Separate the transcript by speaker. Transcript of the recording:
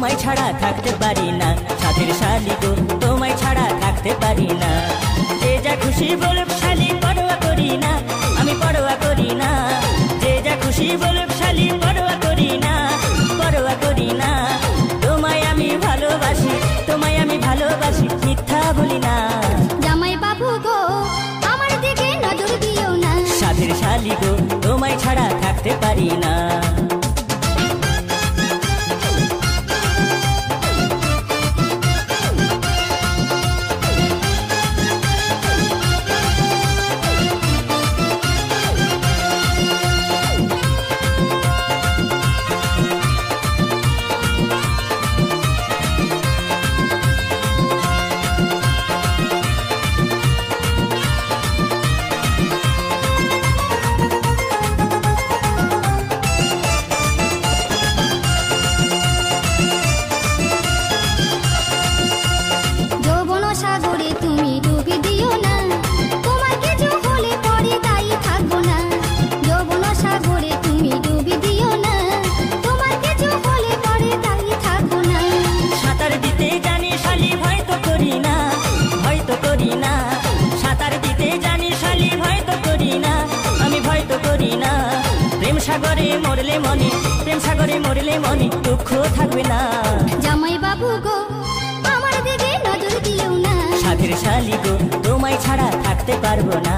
Speaker 1: তোমায় ছাড়া থাকতে পারি না। সাধের শালি গো তোমায় ছাড়া থাকতে পারি না। যে যা খুশি বলুক শালি পরোয়া করি না, আমি পরোয়া করি না। যে যা খুশি বলুক শালি পরোয়া করি না, পরোয়া করি না। তোমায় আমি ভালোবাসি, তোমায় আমি ভালোবাসি, মিথ্যা বলি না।
Speaker 2: জামাই বাবু গো আমার দিকে নজর দিও না।
Speaker 1: সাধের শালি গো তোমায় ছাড়া থাকতে পারি না।
Speaker 2: সাগরে তুমি ডুবি দিও না, তোমার কিছু হলে পরে দায়ী থাকবো না। যৌবন সাগরে তুমি ডুবি দিও না, তোমার কিছু হলে পরে দায়ী থাকবো না।
Speaker 1: সাঁতার দিতে জানি শালি ভয় তো করি না, ভয় তো করি না। সাঁতার দিতে জানি শালি ভয় তো করি না, আমি ভয় তো করি না। প্রেম সাগরে মরলে মনে, প্রেম সাগরে মরলে মনে দুঃখ থাকবে না।
Speaker 2: জামাই বাবু গো আমার দিকে নজর দিও না।
Speaker 1: সাধের শালি গো তোমায় ছাড়া থাকতে পারবো না।